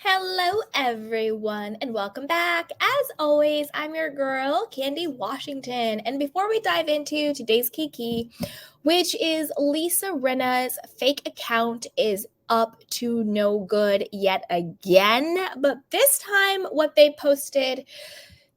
Hello, everyone, and welcome back. As always, I'm your girl, Candy Washington. And before we dive into today's Kiki, which is Lisa Rinna's fake account is up to no good yet again. But this time, what they posted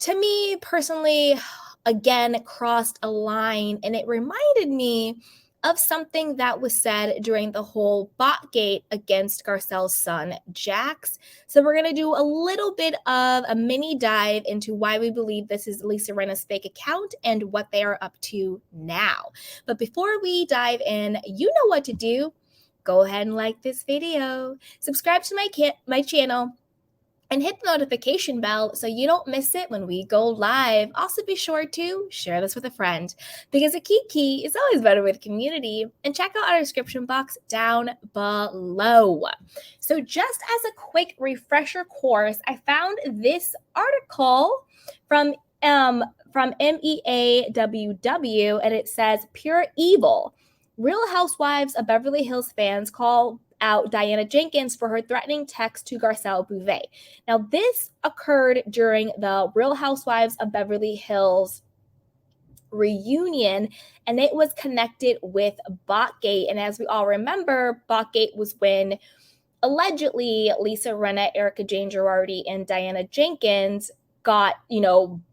to me personally, again, crossed a line, and it reminded me of something that was said during the whole BOTGATE against Garcelle's son, Jax. So we're going to do a little bit of a mini dive into why we believe this is Lisa Rinna's fake account and what they are up to now. But before we dive in, you know what to do. Go ahead and like this video, subscribe to my channel, and hit the notification bell so you don't miss it when we go live. Also, be sure to share this with a friend because a Kiki is always better with community. And check out our description box down below. So, just as a quick refresher course, I found this article from MEAWW, and it says "Pure Evil." Real Housewives of Beverly Hills fans call out Diana Jenkins for her threatening text to Garcelle Bouvet. Now, this occurred during the Real Housewives of Beverly Hills reunion, and it was connected with BOTGATE. And as we all remember, BOTGATE was when allegedly Lisa Rinna, Erica Jane Girardi, and Diana Jenkins got,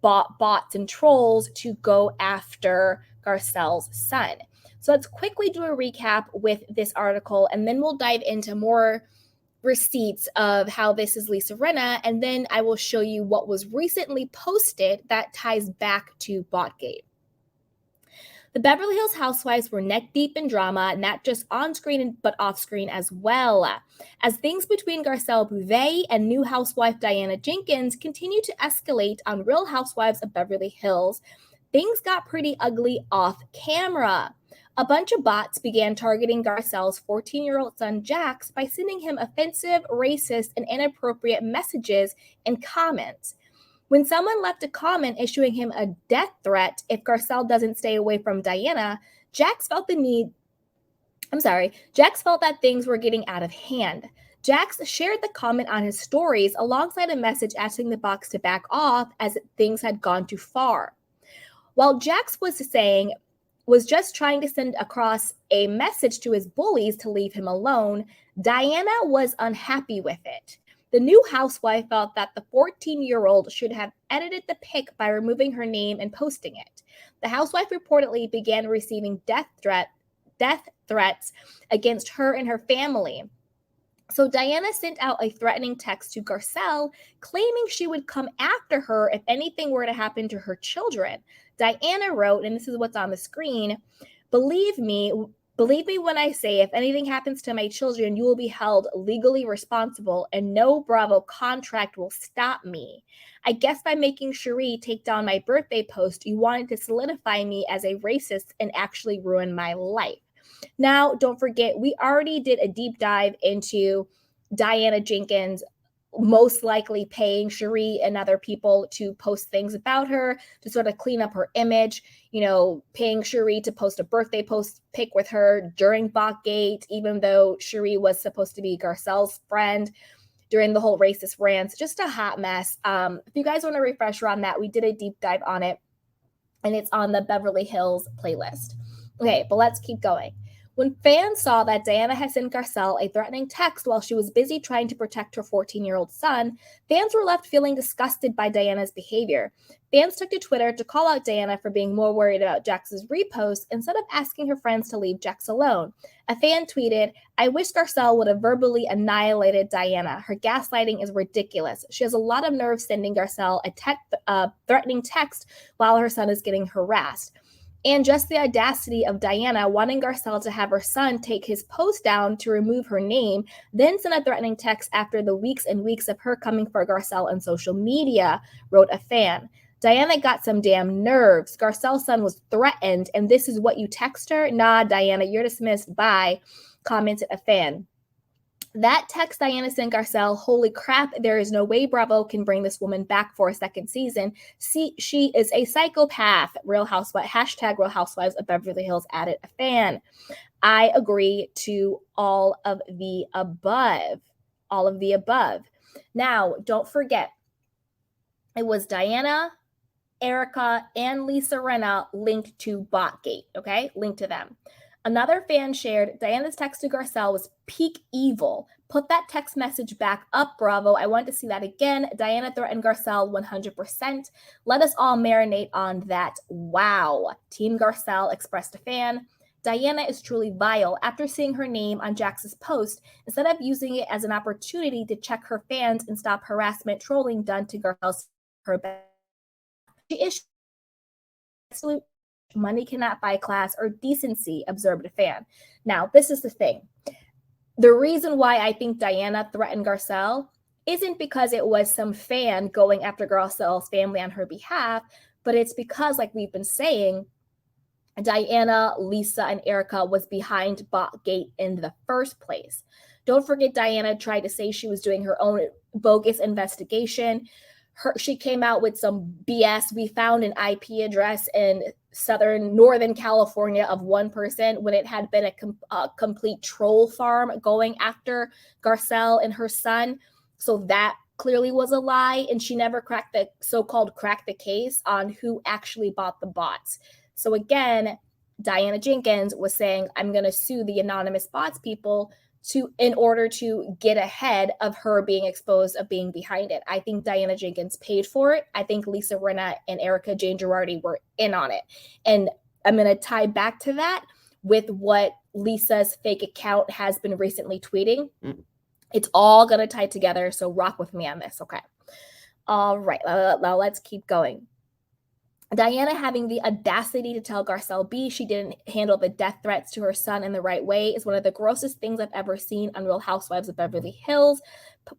bots and trolls to go after Garcelle's son. So let's quickly do a recap with this article, and then we'll dive into more receipts of how this is Lisa Rinna, and then I will show you what was recently posted that ties back to BOTGATE. The Beverly Hills housewives were neck deep in drama, not just on screen but off screen as well. As things between Garcelle Bouvet and new housewife Diana Jenkins continued to escalate on Real Housewives of Beverly Hills, things got pretty ugly off camera. A bunch of bots began targeting Garcelle's 14-year-old son Jax by sending him offensive, racist, and inappropriate messages and comments. When someone left a comment issuing him a death threat if Garcelle doesn't stay away from Diana, Jax felt that things were getting out of hand. Jax shared the comment on his stories alongside a message asking the box to back off as things had gone too far. While Jax was just trying to send across a message to his bullies to leave him alone, Diana was unhappy with it. The new housewife felt that the 14-year-old should have edited the pic by removing her name and posting it. The housewife reportedly began receiving death threats against her and her family. So Diana sent out a threatening text to Garcelle, claiming she would come after her if anything were to happen to her children. Diana wrote, and this is what's on the screen, Believe me when I say if anything happens to my children, you will be held legally responsible and no Bravo contract will stop me. I guess by making Cherie take down my birthday post, you wanted to solidify me as a racist and actually ruin my life. Now, don't forget, we already did a deep dive into Diana Jenkins most likely paying Cherie and other people to post things about her to sort of clean up her image, paying Cherie to post a birthday post pic with her during BOTGATE, even though Cherie was supposed to be Garcelle's friend during the whole racist rants. Just a hot mess. If you guys want a refresher on that, we did a deep dive on it, and it's on the Beverly Hills playlist. Okay, but let's keep going. When fans saw that Diana had sent Garcelle a threatening text while she was busy trying to protect her 14-year-old son, fans were left feeling disgusted by Diana's behavior. Fans took to Twitter to call out Diana for being more worried about Jax's repost instead of asking her friends to leave Jax alone. A fan tweeted, I wish Garcelle would have verbally annihilated Diana. Her gaslighting is ridiculous. She has a lot of nerve sending Garcelle a threatening text while her son is getting harassed. And just the audacity of Diana wanting Garcelle to have her son take his post down to remove her name, then send a threatening text after the weeks and weeks of her coming for Garcelle on social media, wrote a fan. Diana got some damn nerves. Garcelle's son was threatened, and this is what you text her? Nah, Diana, you're dismissed. Bye, commented a fan. That text Diana sent Garcelle, holy crap, there is no way Bravo can bring this woman back for a second season. See, she is a psychopath. Real Housewives, hashtag Real Housewives of Beverly Hills added a fan. I agree to all of the above. All of the above. Now, don't forget, it was Diana, Erica, and Lisa Rinna linked to BOTGATE, okay? Linked to them. Another fan shared, Diana's text to Garcelle was peak evil. Put that text message back up, Bravo. I want to see that again. Diana threatened Garcelle 100%. Let us all marinate on that. Wow. Team Garcelle expressed a fan. Diana is truly vile. After seeing her name on Jax's post, instead of using it as an opportunity to check her fans and stop harassment trolling done to Garcelle's her back, she is absolute money cannot buy class or decency, observed a fan. Now, this is the thing. The reason why I think Diana threatened Garcelle isn't because it was some fan going after Garcelle's family on her behalf, but it's because, like we've been saying, Diana, Lisa, and Erica was behind BOTGATE in the first place. Don't forget, Diana tried to say she was doing her own bogus investigation. She came out with some BS. We found an IP address in northern California of one person when it had been a complete troll farm going after Garcelle and her son. So that clearly was a lie, and she never cracked the case on who actually bought the bots. So again, Diana Jenkins was saying, I'm going to sue the anonymous bots people in order to get ahead of her being exposed of being behind it. I think Diana Jenkins paid for it. I think Lisa Rinna and Erica Jane Girardi were in on it. And I'm going to tie back to that with what Lisa's fake account has been recently tweeting. It's all going to tie together, so rock with me on this, okay? All right, now let's keep going. Diana having the audacity to tell Garcelle B she didn't handle the death threats to her son in the right way is one of the grossest things I've ever seen on Real Housewives of Beverly Hills,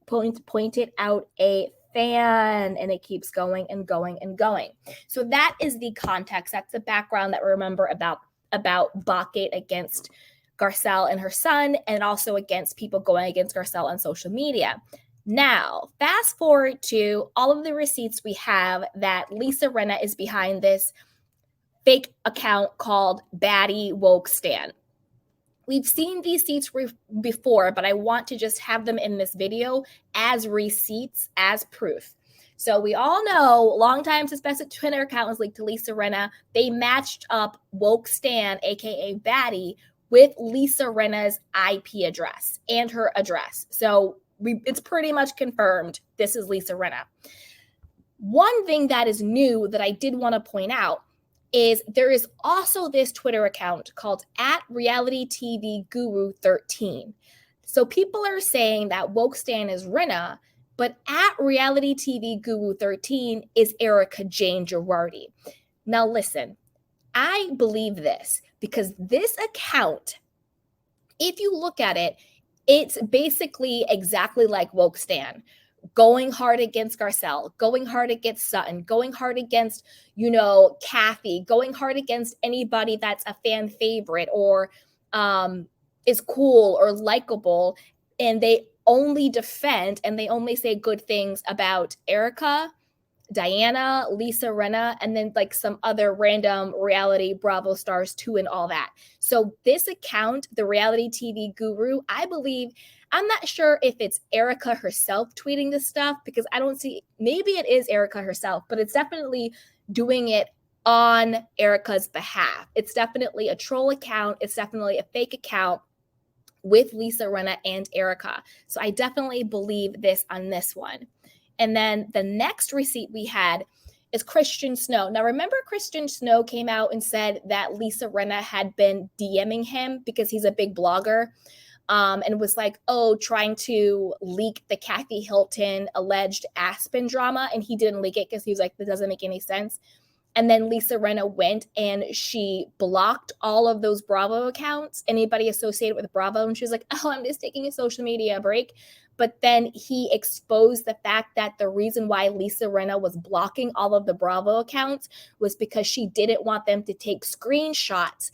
pointed out a fan, and it keeps going and going and going. So that is the context. That's the background that we remember about BOTGATE against Garcelle and her son, and also against people going against Garcelle on social media. Now, fast forward to all of the receipts we have that Lisa Rinna is behind this fake account called Baddie Woke Stan. We've seen these receipts before, but I want to just have them in this video as receipts, as proof. So we all know, longtime suspected Twitter account was linked to Lisa Rinna. They matched up Woke Stan, aka Baddie, with Lisa Rinna's IP address and her address. So it's pretty much confirmed this is Lisa Rinna. One thing that is new that I did want to point out is there is also this Twitter account called @RealityTVGuru13. So people are saying that Woke Stan is Rinna, but @RealityTVGuru13 is Erica Jane Girardi. Now listen, I believe this because this account, if you look at it, it's basically exactly like Woke Stan, going hard against Garcelle, going hard against Sutton, going hard against, Kathy, going hard against anybody that's a fan favorite or is cool or likable. And they only defend and they only say good things about Erica, Diana, Lisa Rinna, and then like some other random reality Bravo stars too and all that. So this account, the Reality TV Guru, I believe, I'm not sure if it's Erica herself tweeting this stuff because I don't see, maybe it is Erica herself, but it's definitely doing it on Erica's behalf. It's definitely a troll account. It's definitely a fake account with Lisa Rinna and Erica. So I definitely believe this on this one. And then the next receipt we had is Christian Snow. Now, remember Christian Snow came out and said that Lisa Rinna had been DMing him because he's a big blogger and was like, trying to leak the Kathy Hilton alleged Aspen drama. And he didn't leak it because he was like, that doesn't make any sense. And then Lisa Rinna went and she blocked all of those Bravo accounts, anybody associated with Bravo. And she was like, I'm just taking a social media break. But then he exposed the fact that the reason why Lisa Rinna was blocking all of the Bravo accounts was because she didn't want them to take screenshots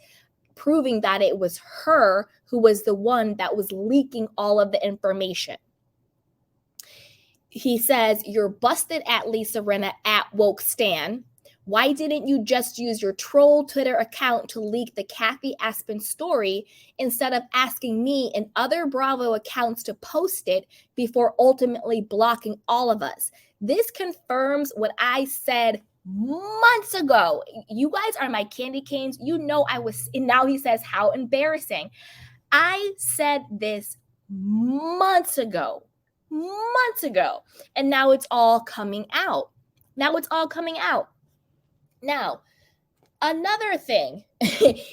proving that it was her who was the one that was leaking all of the information. He says, you're busted at Lisa Rinna at Woke Stan. Why didn't you just use your troll Twitter account to leak the Kathy Aspen story instead of asking me and other Bravo accounts to post it before ultimately blocking all of us? This confirms what I said months ago. You guys are my candy canes. You know I was, and now he says, how embarrassing. I said this months ago, and now it's all coming out. Now, another thing,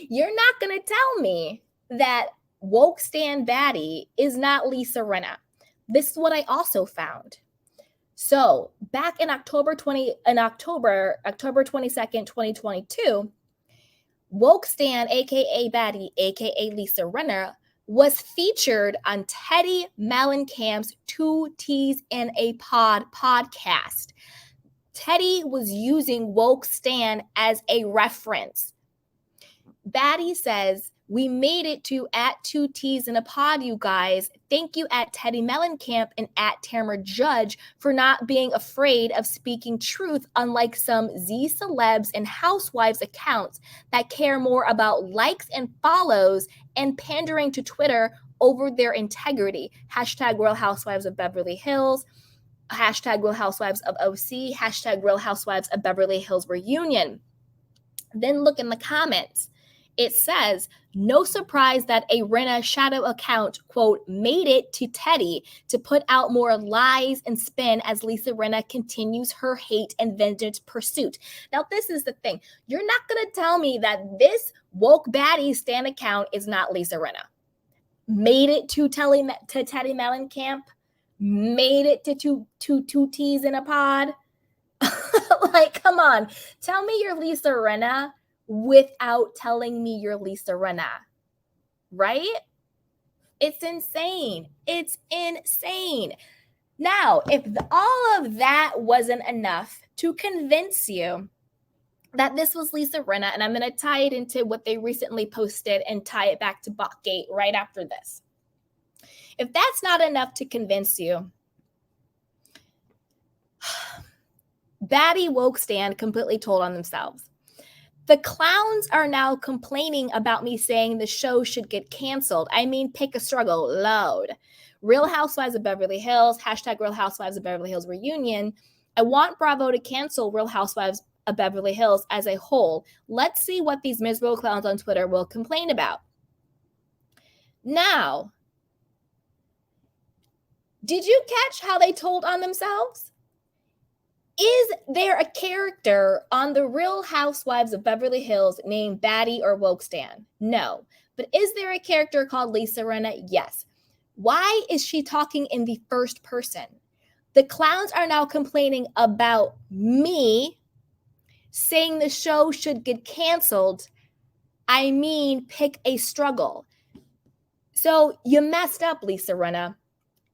you're not going to tell me that woke stan baddie is not Lisa Rinna. This is what I also found. So back in October 22nd, 2022, woke stan, aka baddie, aka Lisa Rinna, was featured on Teddy Mellencamp's 2 T's in a Pod podcast. Teddy was using woke stan as a reference. Baddie says, we made it to at 2 T's in a Pod, you guys. Thank you at Teddy Mellencamp and at Tamara Judge for not being afraid of speaking truth, unlike some Z celebs and housewives accounts that care more about likes and follows and pandering to Twitter over their integrity. Hashtag Real Housewives of Beverly Hills. Hashtag Real Housewives of OC. Hashtag Real Housewives of Beverly Hills Reunion. Then look in the comments. It says, no surprise that a Rinna shadow account, quote, made it to Teddy to put out more lies and spin as Lisa Rinna continues her hate and vengeance pursuit. Now, this is the thing. You're not going to tell me that this woke baddie stan account is not Lisa Rinna. Made it to Teddy Mellencamp. Made it to two T's in a Pod. Like, come on. Tell me you're Lisa Rinna without telling me you're Lisa Rinna, right? It's insane. Now, if all of that wasn't enough to convince you that this was Lisa Rinna, and I'm going to tie it into what they recently posted and tie it back to BOTGATE right after this. If that's not enough to convince you, baddie woke stand completely told on themselves. The clowns are now complaining about me saying the show should get canceled. I mean, pick a struggle, load. Real Housewives of Beverly Hills, hashtag Real Housewives of Beverly Hills Reunion. I want Bravo to cancel Real Housewives of Beverly Hills as a whole. Let's see what these miserable clowns on Twitter will complain about. Now, did you catch how they told on themselves? Is there a character on the Real Housewives of Beverly Hills named Baddie or Woke Stan? No. But is there a character called Lisa Rinna? Yes. Why is she talking in the first person? The clowns are now complaining about me saying the show should get canceled. I mean, pick a struggle. So you messed up, Lisa Rinna.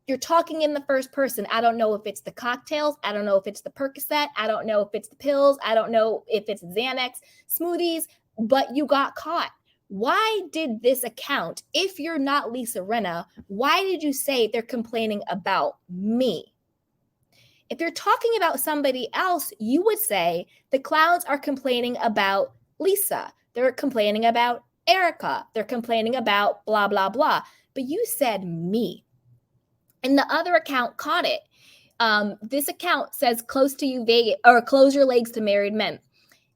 You're talking in the first person. I don't know if it's the cocktails. I don't know if it's the Percocet. I don't know if it's the pills. I don't know if it's Xanax smoothies, but you got caught. Why did this account, if you're not Lisa Rinna, why did you say they're complaining about me? If you're talking about somebody else, you would say the clowns are complaining about Lisa. They're complaining about Erica. They're complaining about blah, blah, blah. But you said me. And the other account caught it. This account says close to you Vegas, or close your legs to married men.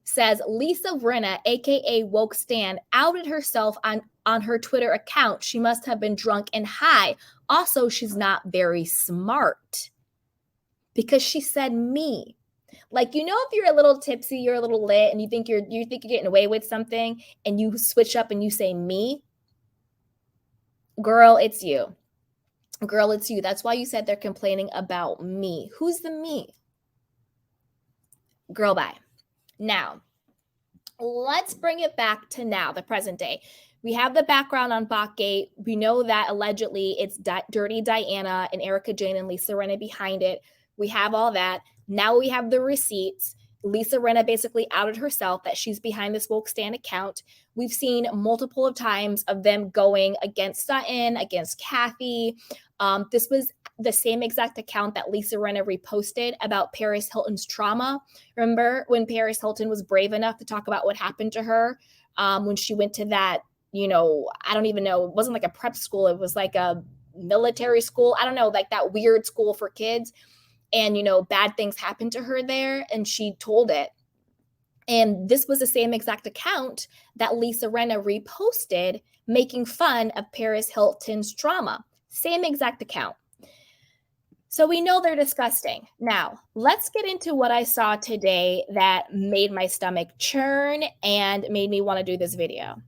Says Lisa Rinna, aka Woke Stan, outed herself on her Twitter account. She must have been drunk and high. Also, she's not very smart because she said me. Like, you know, if you're a little tipsy, you're a little lit, and you think you're getting away with something, and you switch up and you say me, girl, it's you. Girl, it's you. That's why you said they're complaining about me. Who's the me? Girl, bye. Now, let's bring it back to now, the present day. We have the background on BOTGATE. We know that allegedly it's Dirty Diana and Erica Jane and Lisa Rinna behind it. We have all that. Now we have the receipts. Lisa Rinna basically outed herself that she's behind this woke stan account. We've seen multiple of times of them going against Sutton, against Kathy. This was the same exact account that Lisa Rinna reposted about Paris Hilton's trauma. Remember when Paris Hilton was brave enough to talk about what happened to her when she went to that, I don't even know, it wasn't like a prep school, it was like a military school, I don't know, like that weird school for kids, and bad things happened to her there, and she told it. And this was the same exact account that Lisa Rinna reposted, making fun of Paris Hilton's trauma. Same exact account. So we know they're disgusting. Now, let's get into what I saw today that made my stomach churn and made me want to do this video.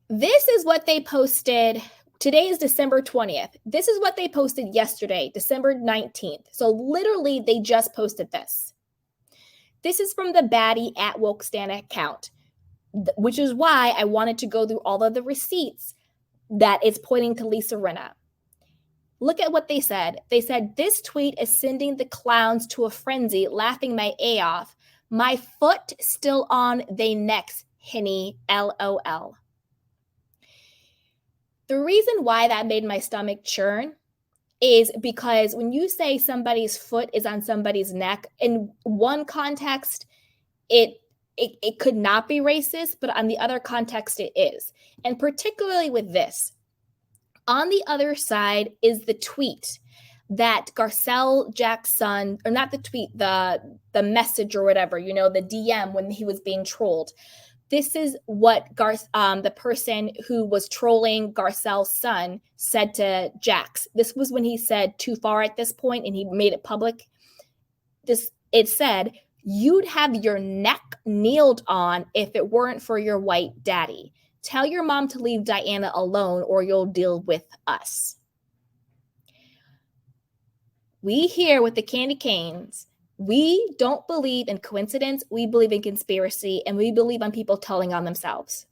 This is what they posted. Today is December 20th. This is what they posted yesterday, December 19th. So literally, they just posted this. This is from the Baddie at WokeStan account, which is why I wanted to go through all of the receipts that is pointing to Lisa Rinna. Look at what they said. They said, this tweet is sending the clowns to a frenzy, laughing my A off. My foot still on they necks, Henny, LOL. The reason why that made my stomach churn is because when you say somebody's foot is on somebody's neck, in one context, it could not be racist, but on the other context, it is. And particularly with this, on the other side is the tweet that Garcelle, Jack's son, or not the tweet, the message or whatever, the DM when he was being trolled. This is what the person who was trolling Garcelle's son said to Jax. This was when he said too far at this point and he made it public. It said, you'd have your neck kneeled on if it weren't for your white daddy. Tell your mom to leave Diana alone or you'll deal with us. We here with the candy canes, we don't believe in coincidence, we believe in conspiracy, and we believe on people telling on themselves.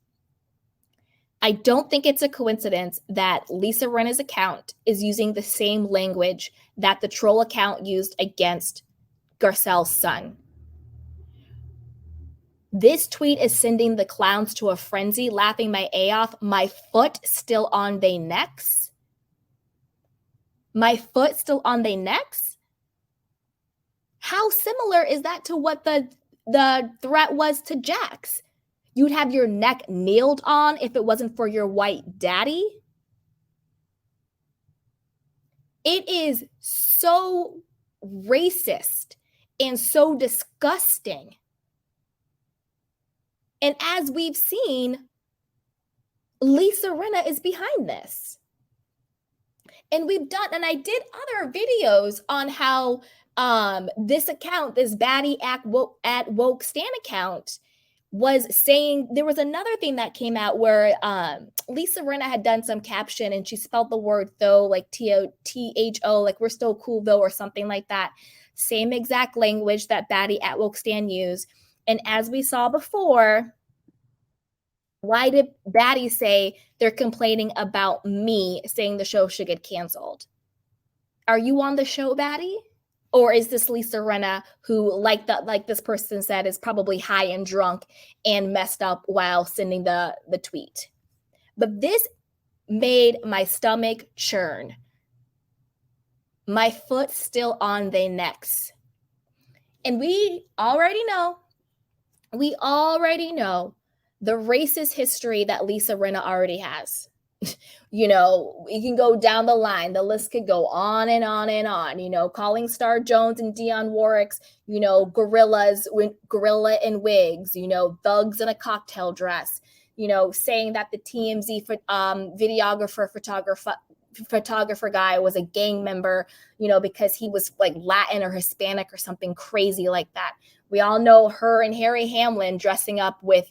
I don't think it's a coincidence that Lisa Rinna's account is using the same language that the troll account used against Garcelle's son. This tweet is sending the clowns to a frenzy, laughing my A off. My foot still on they necks. My foot still on they necks? How similar is that to what the threat was to Jax? You'd have your neck kneeled on if it wasn't for your white daddy? It is so racist and so disgusting. And as we've seen, Lisa Rinna is behind this. And I did other videos on how this account, this Baddie at WokeStan account, was saying, there was another thing that came out where Lisa Rinna had done some caption and she spelled the word though, like THO, like we're still cool though, or something like that. Same exact language that Baddie at WokeStan used. And as we saw before, why did Baddie say they're complaining about me saying the show should get canceled? Are you on the show, Baddie? Or is this Lisa Rinna who, like this person said, is probably high and drunk and messed up while sending the tweet? But this made my stomach churn. My foot still on they necks. And we already know the racist history that Lisa Rinna already has. We can go down the line. The list could go on and on and on. Calling Star Jones and Dionne Warwick's, gorilla in wigs, thugs in a cocktail dress, saying that the TMZ photographer guy was a gang member, because he was like Latin or Hispanic or something crazy like that. We all know her and Harry Hamlin dressing up with,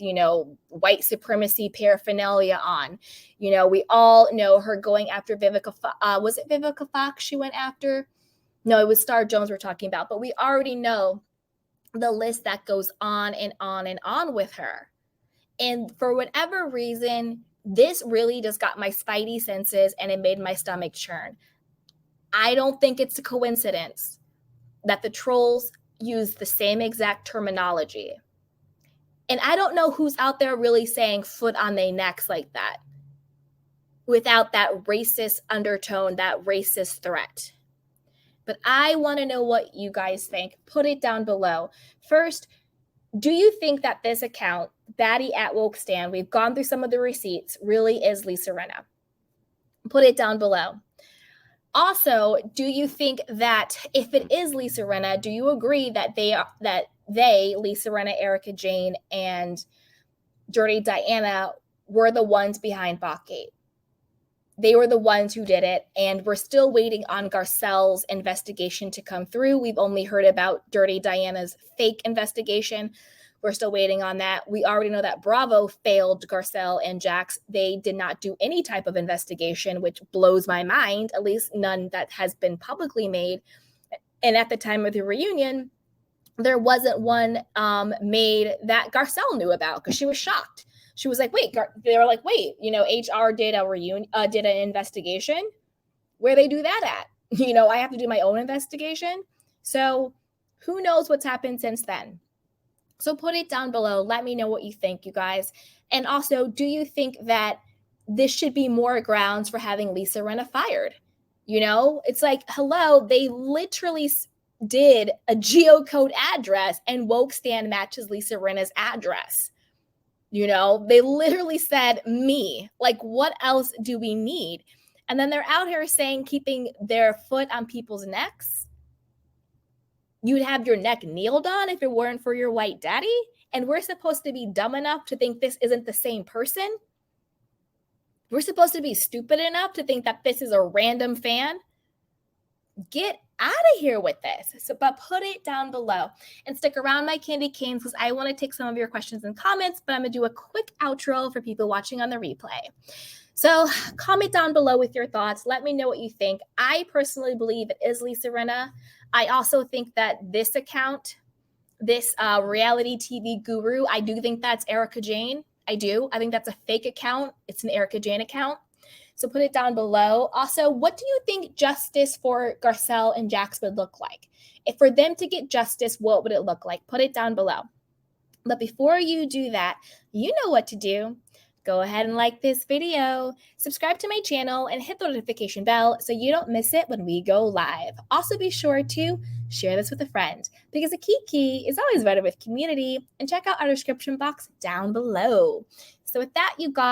white supremacy paraphernalia on. We all know her going after Vivica. Was it Vivica Fox she went after? No, it was Star Jones we're talking about. But we already know the list that goes on and on and on with her. And for whatever reason, this really just got my spidey senses and it made my stomach churn. I don't think it's a coincidence that the trolls use the same exact terminology. And I don't know who's out there really saying foot on their necks like that. without that racist undertone, that racist threat. But I want to know what you guys think. Put it down below. First, do you think that this account, Baddie at Woke Stan, we've gone through some of the receipts, really is Lisa Rinna? Put it down below. Also, do you think that if it is Lisa Rinna, do you agree that they, Lisa Rinna, Erica Jane, and Dirty Diana, were the ones behind BOTGATE? They were the ones who did it, and we're still waiting on Garcelle's investigation to come through. We've only heard about Dirty Diana's fake investigation. We're still waiting on that. We already know that Bravo failed Garcelle and Jax. They did not do any type of investigation, which blows my mind, at least none that has been publicly made. And at the time of the reunion, there wasn't one made that Garcelle knew about, because she was shocked. She was like, wait, they were like, wait, HR did did an investigation. Where they do that at? I have to do my own investigation. So who knows what's happened since then? So put it down below. Let me know what you think, you guys. And also, do you think that this should be more grounds for having Lisa Rinna fired? It's like, hello, they literally did a geocode address, and Woke Stan matches Lisa Rinna's address. They literally said me. Like, what else do we need? And then they're out here saying keeping their foot on people's necks. You'd have your neck kneeled on if it weren't for your white daddy. And we're supposed to be dumb enough to think this isn't the same person. We're supposed to be stupid enough to think that this is a random fan. Get out of here with this. But put it down below and stick around, my candy canes, because I want to take some of your questions and comments, but I'm going to do a quick outro for people watching on the replay. So comment down below with your thoughts. Let me know what you think. I personally believe it is Lisa Rinna. I also think that this account, this reality TV guru, I do think that's Erica Jane. I do. I think that's a fake account. It's an Erica Jane account. So put it down below. Also, what do you think justice for Garcelle and Jax would look like? If for them to get justice, what would it look like? Put it down below. But before you do that, you know what to do. Go ahead and like this video, subscribe to my channel, and hit the notification bell so you don't miss it when we go live. Also, be sure to share this with a friend, because a kiki is always better with community, and check out our description box down below. So with that, you guys,